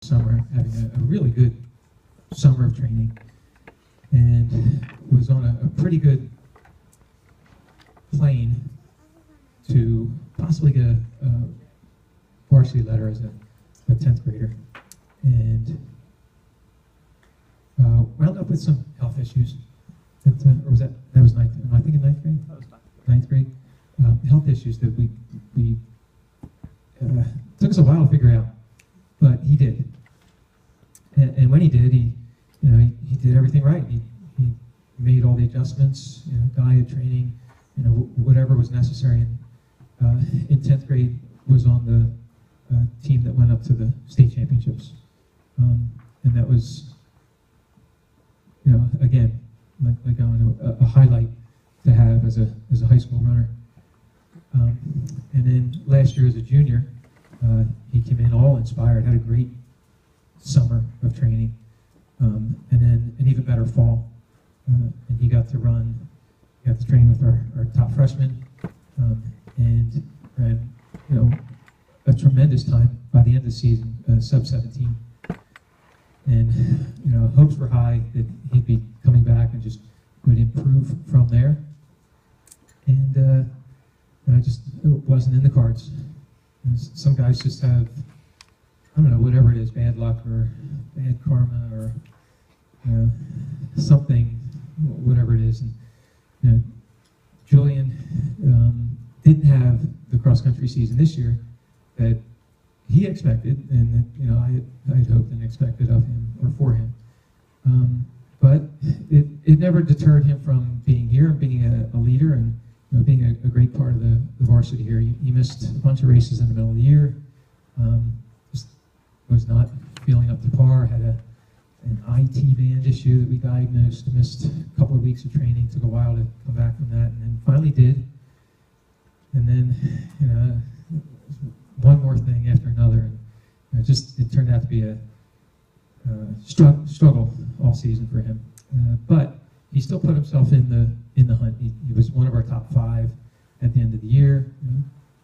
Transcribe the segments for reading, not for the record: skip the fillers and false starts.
summer, having a really good summer of training, and was on a pretty good plane to possibly get a varsity letter as a 10th grader, and wound up with some health issues. Or was that was ninth? Am I thinking ninth grade? That was Ninth grade. Health issues that we took us a while to figure out, but he did. And when he did, he did everything right. He made all the adjustments, diet, training, whatever was necessary. And in 10th grade, was on the team that went up to the state championships, and that was, again, like a highlight to have as a high school runner. And then last year as a junior, he came in all inspired, had a great summer of training, and then an even better fall. And he got to train with our top freshmen, and ran, a tremendous time by the end of the season, sub-17. And, hopes were high that he'd be coming back and just would improve from there. And it wasn't in the cards. Some guys just have, I don't know, whatever it is, bad luck or bad karma or something, whatever it is. And Julian didn't have the cross-country season this year that he expected, and that I had hoped and expected of him or for him. But it never deterred him from being here and being a leader and being a great part of the varsity here. He missed a bunch of races in the middle of the year. Just was not feeling up to par. Had an IT band issue that we diagnosed. Missed a couple of weeks of training. Took a while to come back from that, and then finally did. And then one more thing after another, and it turned out to be a struggle all season for him. But he still put himself in the hunt. He was one of our top 5 at the end of the year.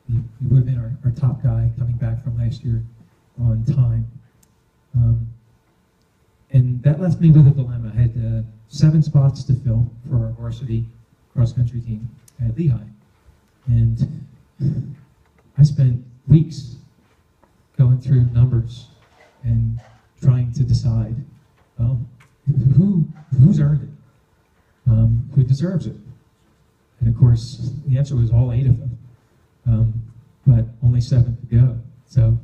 He would have been our top guy coming back from last year on time. And that left me with a dilemma. I had 7 spots to fill for our varsity cross-country team at Lehigh. And I spent weeks going through numbers and trying to decide, well, who's earned it? Who deserves it? And of course, the answer was all 8 of them, but only 7 to go. So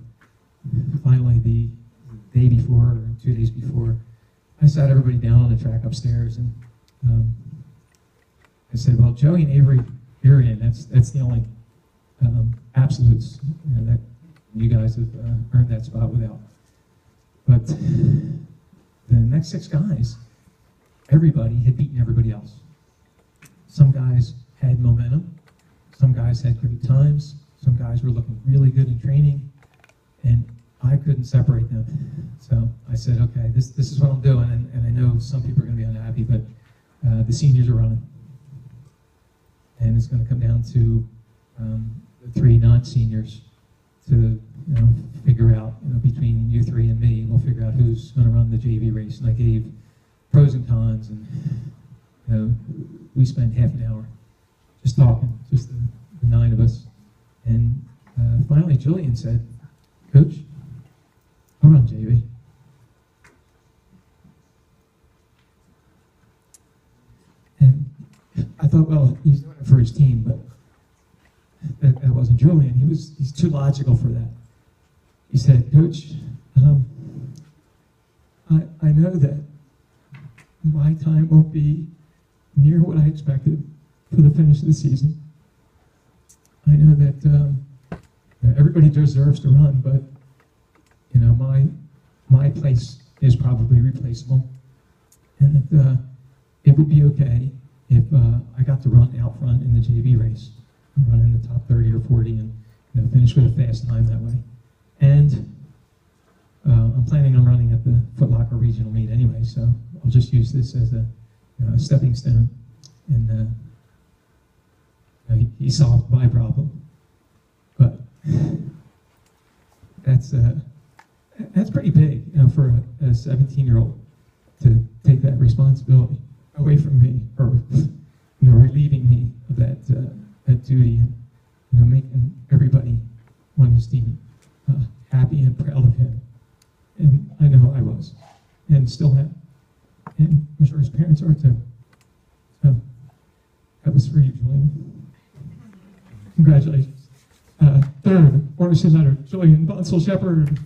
finally, the day before, or 2 days before, I sat everybody down on the track upstairs, and I said, well, Joey and Avery, you're in. That's the only absolutes that you guys have earned that spot without. But the next 6 guys, everybody had beaten everybody else. Some guys had momentum. Some guys had great times. Some guys were looking really good in training, and I couldn't separate them. So I said, okay, this is what I'm doing, and I know some people are going to be unhappy, but the seniors are running. And it's going to come down to the 3 non-seniors to figure out, between you 3 and me, we'll figure out who's going to run the JV race. And I gave pros and cons, and we spent half an hour just talking, just the 9 of us. And finally, Julian said, Coach, I'll run JV. And I thought, well, he's doing it for his team, but that wasn't Julian. He's too logical for that. He said, Coach, I know that my time won't be near what I expected for the finish of the season. I know that everybody deserves to run, but my place is probably replaceable, and that it would be okay if I got to run out front in the JV race, run in the top 30 or 40, and finish with a fast time that way. And I'm planning on running at the Foot Locker regional meet anyway, so I'll just use this as a stepping stone. And he solved my problem, but that's That's pretty big, for a 17-year-old to take that responsibility away from me, or relieving me of that duty, and making everybody on his team happy and proud of him. And I know I was, and still am, and I'm sure his parents are too. So that was for you, Julian. Congratulations. Third, Ornament Letter, Julian Bonsall Shepherd. He's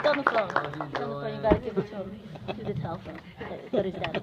on the phone. He's on the phone. You gotta give it to him through the telephone. Put his dad.